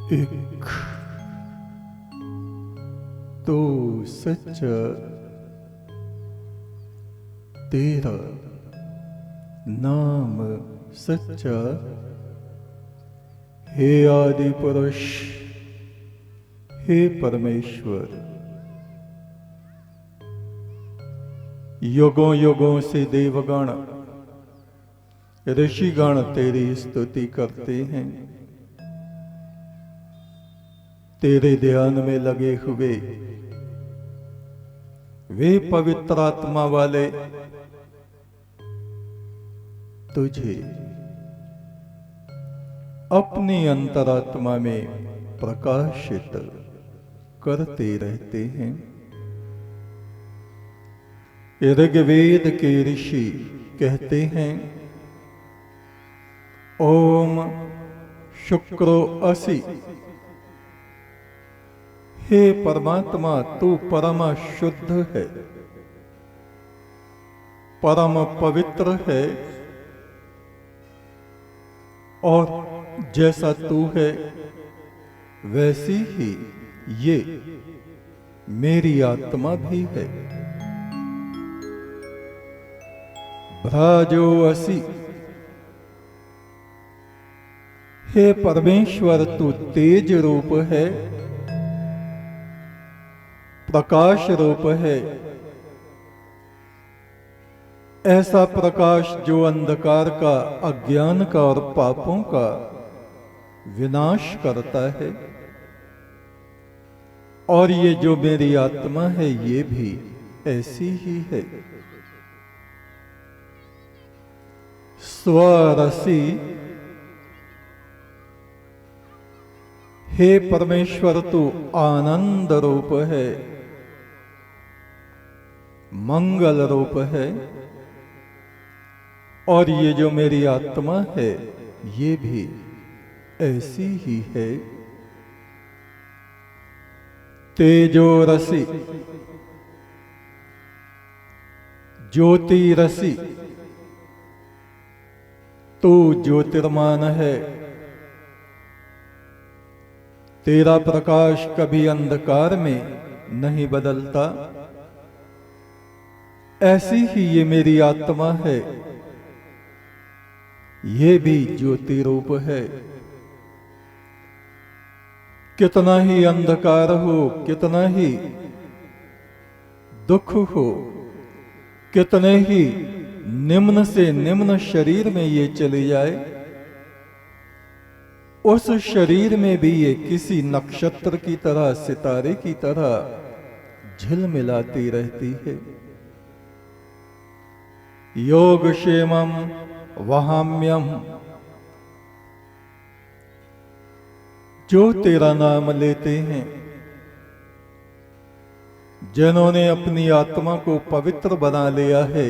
एक तो सच तेरा नाम सच्चा, हे आदि पुरुष, हे परमेश्वर। युगों युगों से देवगण ऋषिगण तेरी स्तुति करते हैं। तेरे ध्यान में लगे हुए वे पवित्र आत्मा वाले तुझे अपनी अंतरात्मा में प्रकाशित करते रहते हैं। ऋग्वेद के ऋषि कहते हैं, ओम शुक्रो असि। हे परमात्मा, तू परम शुद्ध है, परम पवित्र है, और जैसा तू है वैसी ही ये मेरी आत्मा भी है। भ्राजो असि। हे परमेश्वर, तू तेज रूप है, प्रकाश रूप है, ऐसा प्रकाश जो अंधकार का, अज्ञान का और पापों का विनाश करता है। और ये जो मेरी आत्मा है ये भी ऐसी ही है। स्वरसी। हे परमेश्वर, तू आनंद रूप है, मंगल रूप है, और ये जो मेरी आत्मा है ये भी ऐसी ही है। तेजो रसी। ज्योति रसी। तू ज्योतिर्मान है, तेरा प्रकाश कभी अंधकार में नहीं बदलता। ऐसी ही ये मेरी आत्मा है, ये भी ज्योति रूप है। कितना ही अंधकार हो, कितना ही दुख हो, कितने ही निम्न से निम्न शरीर में ये चली जाए, उस शरीर में भी ये किसी नक्षत्र की तरह, सितारे की तरह झिलमिलाती रहती है। योगक्षेमम वहाम्यम। जो तेरा नाम लेते हैं, जिन्होंने अपनी आत्मा को पवित्र बना लिया है,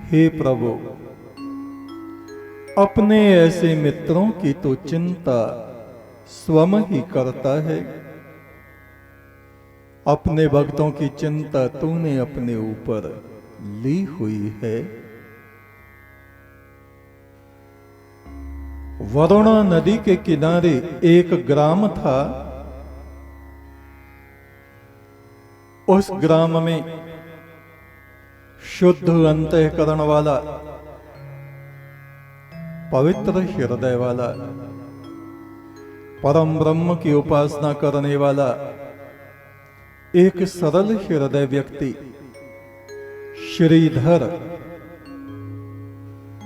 हे प्रभु, अपने ऐसे मित्रों की तो चिंता स्वयं ही करता है। अपने भक्तों की चिंता तूने अपने ऊपर ली हुई है। वरुणा नदी के किनारे एक ग्राम था। उस ग्राम में शुद्ध अंतःकरण वाला, पवित्र हृदय वाला, परम ब्रह्म की उपासना करने वाला एक सरल हृदय व्यक्ति श्रीधर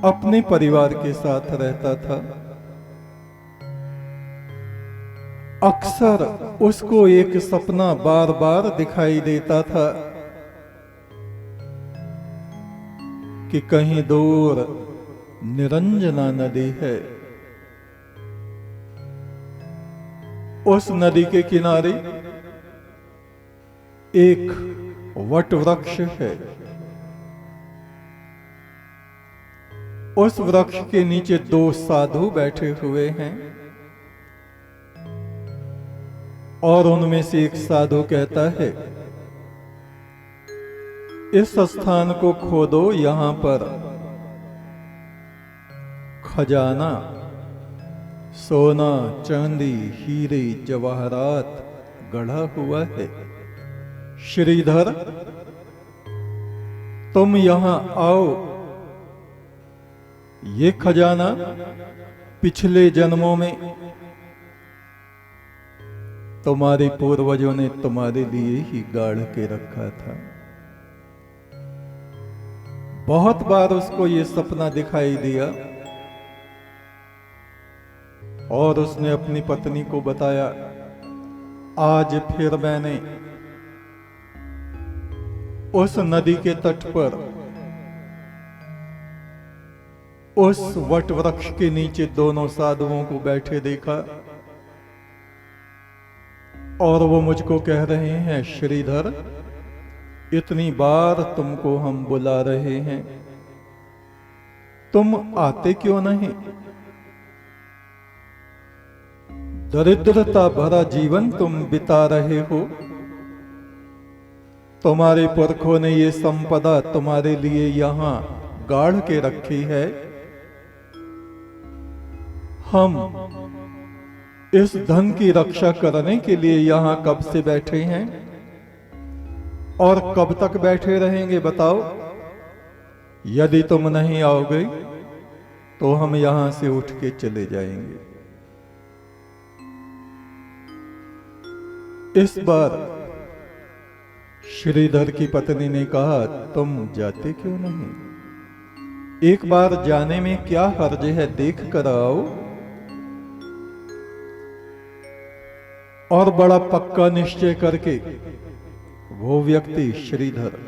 अपने परिवार के साथ रहता था। अक्सर उसको एक सपना बार बार दिखाई देता था कि कहीं दूर निरंजना नदी है, उस नदी के किनारे एक वट वृक्ष है, उस वृक्ष के नीचे दो साधु बैठे हुए हैं, और उनमें से एक साधु कहता है, इस स्थान को खोदो, यहां पर खजाना सोना चांदी हीरे जवाहरात गढ़ा हुआ है। श्रीधर, तुम यहां आओ। ये खजाना पिछले जन्मों में तुम्हारे पूर्वजों ने तुम्हारे लिए ही गाड़ के रखा था। बहुत बार उसको ये सपना दिखाई दिया और उसने अपनी पत्नी को बताया, आज फिर मैंने उस नदी के तट पर उस वट वृक्ष के नीचे दोनों साधुओं को बैठे देखा और वो मुझको कह रहे हैं, श्रीधर, इतनी बार तुमको हम बुला रहे हैं, तुम आते क्यों नहीं? दरिद्रता भरा जीवन तुम बिता रहे हो। तुम्हारे पुरखों ने ये संपदा तुम्हारे लिए यहां गाड़ के रखी है। हम इस धन की रक्षा करने के लिए यहां कब से बैठे हैं और कब तक बैठे रहेंगे बताओ? यदि तुम नहीं आओगे तो हम यहां से उठ के चले जाएंगे। इस बार श्रीधर की पत्नी ने कहा, तुम जाते क्यों नहीं? एक बार जाने में क्या हर्ज है, देख कर आओ। और बड़ा पक्का निश्चय करके वो व्यक्ति श्रीधर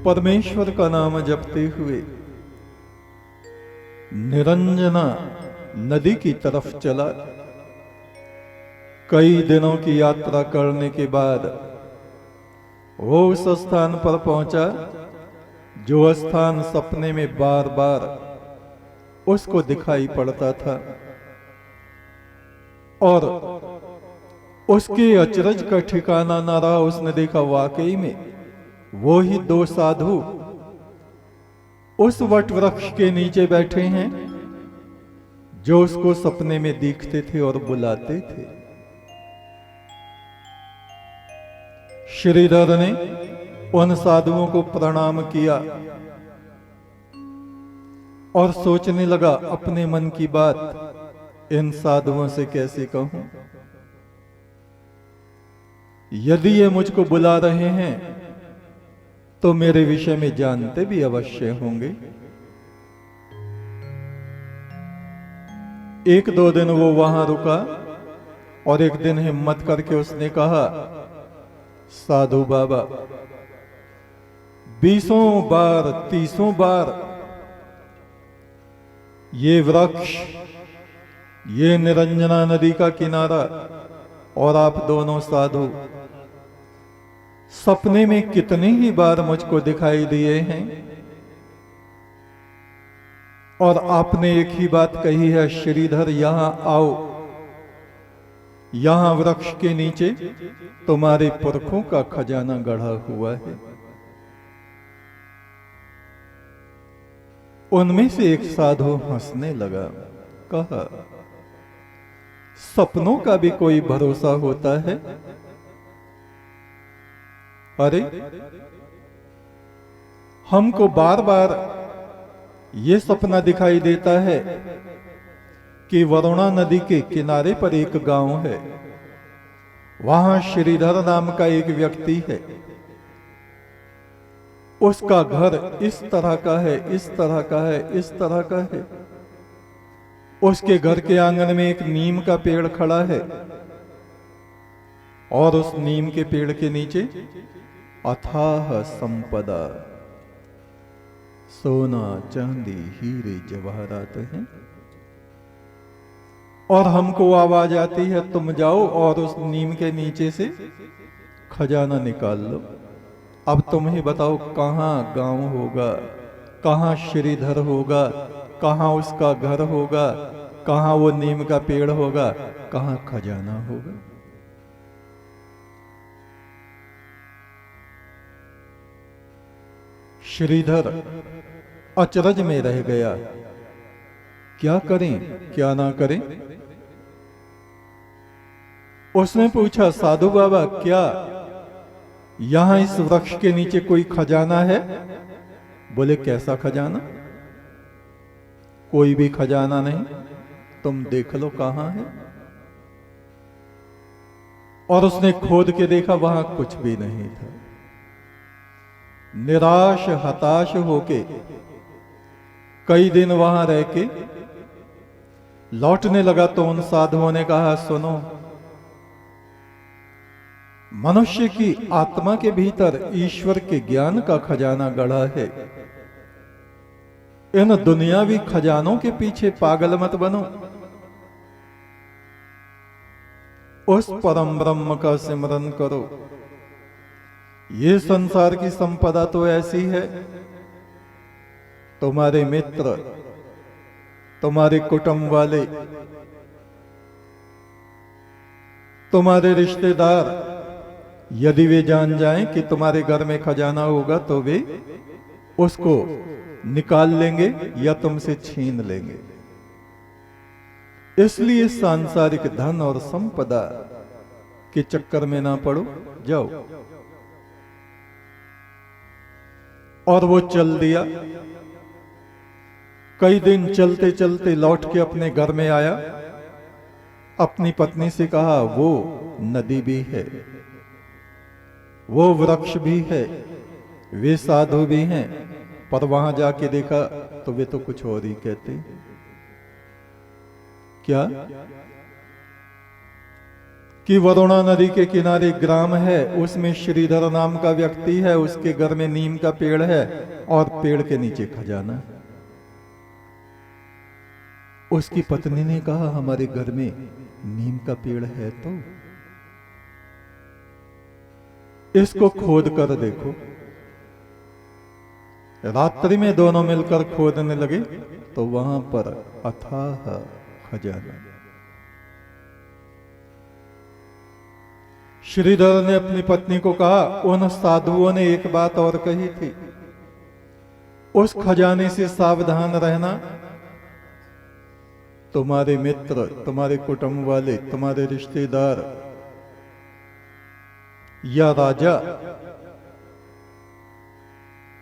परमेश्वर का नाम जपते हुए निरंजना नदी की तरफ चला। कई दिनों की यात्रा करने के बाद वो उस स्थान पर पहुंचा जो स्थान सपने में बार बार उसको दिखाई पड़ता था। और उसके अचरज का ठिकाना न रहा। उसने देखा वाकई में वो ही दो साधु उस वट वृक्ष के नीचे बैठे हैं जो उसको सपने में दिखते थे और बुलाते थे। श्रीधर ने उन साधुओं को प्रणाम किया और सोचने लगा, अपने मन की बात इन साधुओं से कैसे कहूं? यदि ये मुझको बुला रहे हैं तो मेरे विषय में जानते भी अवश्य होंगे। एक दो दिन वो वहां रुका और एक दिन हिम्मत करके उसने कहा, साधु बाबा, 20 बार 30 बार ये वृक्ष, ये निरंजना नदी का किनारा और आप दोनों साधु सपने में कितनी ही बार मुझको दिखाई दिए हैं और आपने एक ही बात कही है, श्रीधर यहां आओ। यहां वृक्ष के नीचे तुम्हारे पुरखों का खजाना गढ़ा हुआ है। उनमें से एक साधु हंसने लगा, कहा, सपनों का भी कोई भरोसा होता है? अरे, हमको बार बार ये सपना दिखाई देता है कि वरुणा नदी के किनारे पर एक गांव है, वहां श्रीधर नाम का एक व्यक्ति है, उसका घर इस तरह का है, इस तरह का है, इस तरह का है। उसके घर के आंगन में एक नीम का पेड़ खड़ा है और उस नीम के पेड़ के नीचे अथाह संपदा, सोना चांदी हीरे जवाहरात हैं। और हमको आवाज आती है, तुम जाओ और उस नीम के नीचे से खजाना निकाल लो। अब तुम ही बताओ, कहां गांव होगा, कहां श्रीधर होगा, कहां उसका घर होगा, कहां वो नीम का पेड़ होगा, कहां खजाना होगा? श्रीधर अचरज में रह गया क्या करें क्या ना करें। उसने पूछा, साधु बाबा क्या यहां इस वृक्ष के नीचे कोई खजाना है? बोले, कैसा खजाना? कोई भी खजाना नहीं, तुम देख लो कहां है। और उसने खोद के देखा, वहां कुछ भी नहीं था। निराश हताश होके कई दिन वहां रह के लौटने लगा तो उन साधुओं ने कहा, सुनो, मनुष्य की आत्मा के भीतर ईश्वर के ज्ञान का खजाना गढ़ा है। इन दुनियावी खजानों के पीछे पागल मत बनो। उस परम ब्रह्म का सिमरन करो। ये संसार की संपदा तो ऐसी है, तुम्हारे मित्र, तुम्हारे कुटुंब वाले, तुम्हारे रिश्तेदार, यदि वे जान जाएं कि तुम्हारे घर में खजाना होगा तो वे उसको निकाल लेंगे या तुमसे छीन लेंगे। इसलिए सांसारिक धन और संपदा के चक्कर में ना पड़ो, जाओ। और वो चल दिया। कई दिन चलते चलते लौट के अपने घर में आया। अपनी पत्नी से कहा, वो नदी भी है, वो वृक्ष भी है, वे साधु भी हैं, पर वहां जाके देखा तो वे तो कुछ और ही कहते। क्या? कि वरुणा नदी के किनारे ग्राम है, उसमें श्रीधर नाम का व्यक्ति है, उसके घर में नीम का पेड़ है और पेड़ के नीचे खजाना है। उसकी पत्नी ने कहा, हमारे घर में नीम का पेड़ है तो इसको खोद कर देखो। रात्रि में दोनों मिलकर खोदने लगे तो वहां पर अथाह खजाना। श्रीधर ने अपनी पत्नी को कहा, उन साधुओं ने एक बात और कही थी, उस खजाने से सावधान रहना। तुम्हारे मित्र, तुम्हारे कुटुंब वाले, तुम्हारे रिश्तेदार या राजा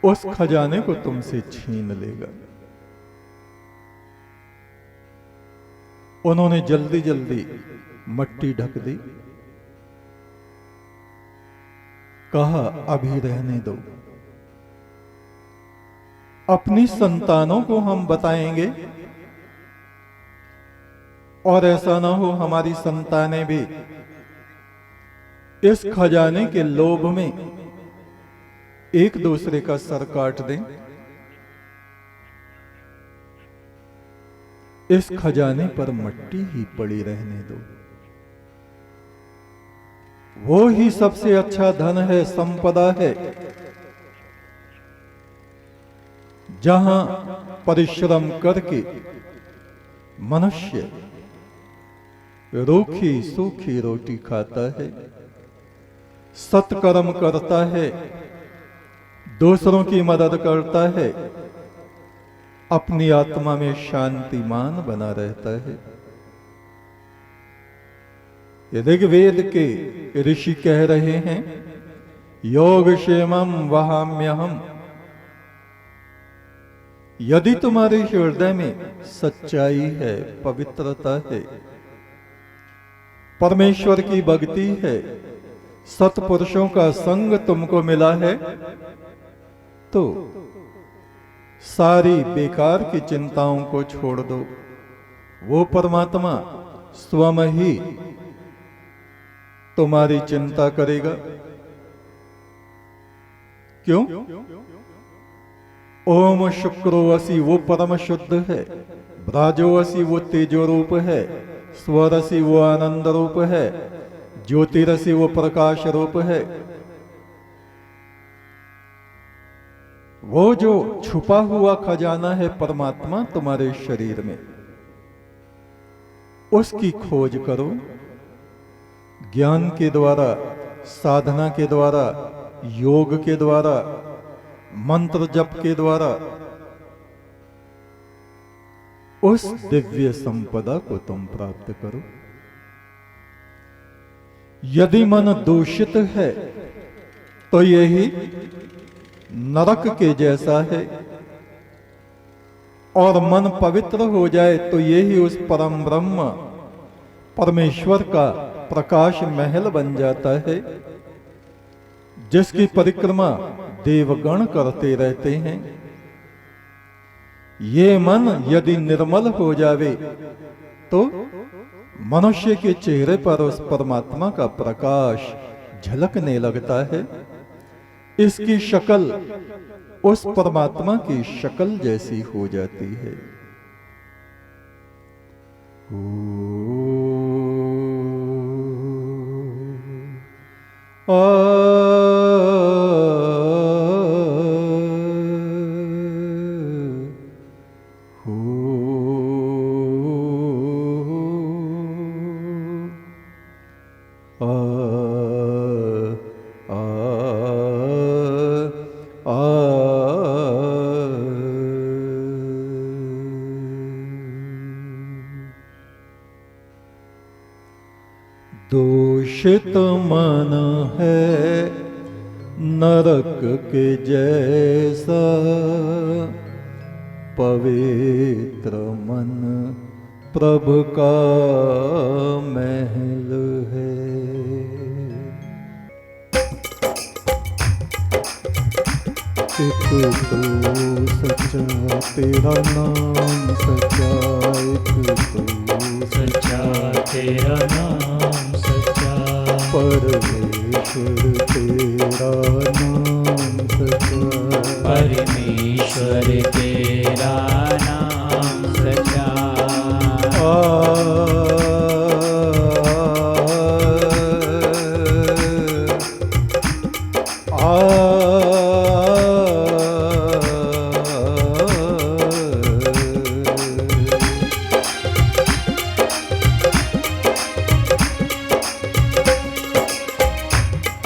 उस खजाने को तुमसे छीन लेगा। उन्होंने जल्दी जल्दी मट्टी ढक दी। कहा, अभी रहने दो, अपनी संतानों को हम बताएंगे और ऐसा ना हो हमारी संतानें भी इस खजाने के लोभ में एक दूसरे का सर काट दें। इस खजाने पर मट्टी ही पड़ी रहने दो। वो ही सबसे अच्छा धन है, संपदा है, जहां परिश्रम करके मनुष्य रूखी सूखी रोटी खाता है, सत्कर्म करता है, दूसरों की मदद करता है, अपनी आत्मा में शांतिमान बना रहता है। ऋग्वेद के ऋषि कह रहे हैं, योगक्षेमं वहाम्यहम्। यदि तुम्हारे हृदय में सच्चाई है, पवित्रता है, परमेश्वर की भक्ति है, सत्पुरुषों का संग तुमको मिला है, तो सारी बेकार की चिंताओं को छोड़ दो। वो परमात्मा स्वयं ही तुम्हारी चिंता करेगा। क्यों? ओम शुक्रोवसी वो परम शुद्ध है, ब्राजोवसी वो तेजो रूप है, स्वरसी वो आनंद रूप है, ज्योतिरसी वो प्रकाश रूप है। वो जो छुपा हुआ खजाना है परमात्मा तुम्हारे शरीर में, उसकी खोज करो। ज्ञान के द्वारा, साधना के द्वारा, योग के द्वारा, मंत्र जप के द्वारा उस दिव्य संपदा को तुम प्राप्त करो। यदि मन दूषित है तो यही नरक के जैसा है, और मन पवित्र हो जाए तो यही उस परम ब्रह्म परमेश्वर का प्रकाश महल बन जाता है, जिसकी परिक्रमा देवगण करते रहते हैं। ये मन यदि निर्मल हो जावे तो मनुष्य के चेहरे पर उस परमात्मा का प्रकाश झलकने लगता है। इसकी शक्ल उस परमात्मा की शक्ल जैसी हो जाती है। दूषित मन है नरक के जैसा, पवित्र मन प्रभु का महल है। एक तो सच्चा तेरा नाम सच्चा, एक तो सच्चा तेरा नाम सच्चा, परमेश्वर तेरा नाम सच्चा, परमेश्वर तेरा नाम सच्चा।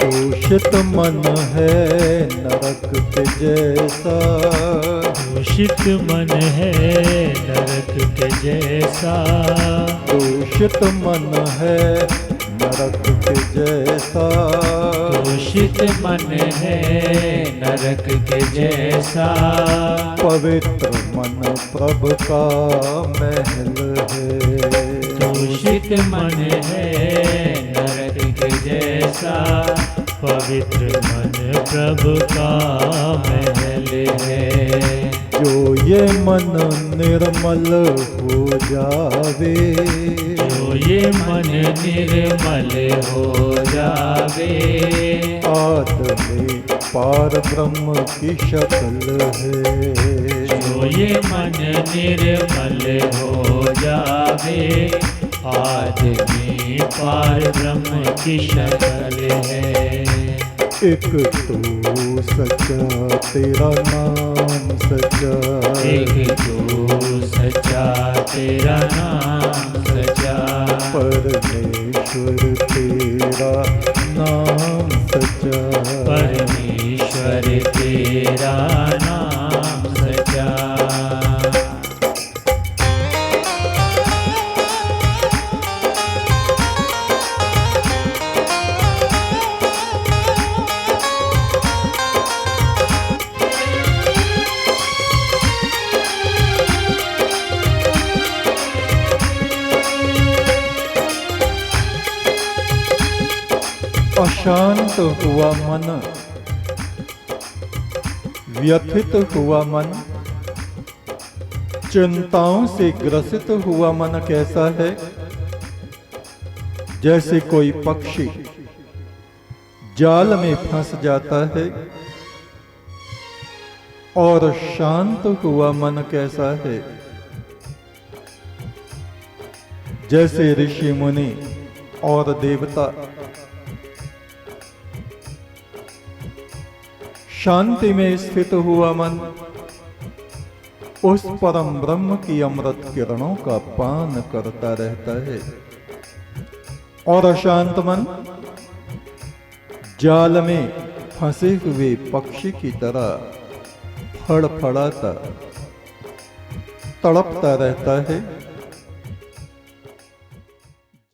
दूषित मन है नरक के जैसा, दूषित मन है नरक के जैसा, दूषित मन है नरक के जैसा, दूषित मन है नरक के जैसा, पवित्र मन प्रभु का महल है। दूषित मन है नरक के जैसा, पवित्र मन प्रभु का महल है। जो ये मन निर्मल हो जावे, जो ये मन निर्मल हो जावे, आत्मे पार ब्रह्म की शक्ल है। जो ये मन निर्मल हो जावे, आदमी पार ब्रह्म की शक्ल है। एक तो सच्चा तेरा नाम सच्चा, एक तो सच्चा तेरा नाम सच्चा, परमेश्वर तेरा नाम सच्चा, परमेश्वर तेरा नाम सच्चा। अशांत हुआ मन, व्यथित हुआ मन, चिंताओं से ग्रसित हुआ मन कैसा है? जैसे कोई पक्षी जाल में फंस जाता है। और शांत हुआ मन कैसा है? जैसे ऋषि मुनि और देवता शांति में स्थित हुआ मन उस परम ब्रह्म की अमृत किरणों का पान करता रहता है। और अशांत मन जाल में फंसे हुए पक्षी की तरह फड़फड़ाता तड़पता रहता है।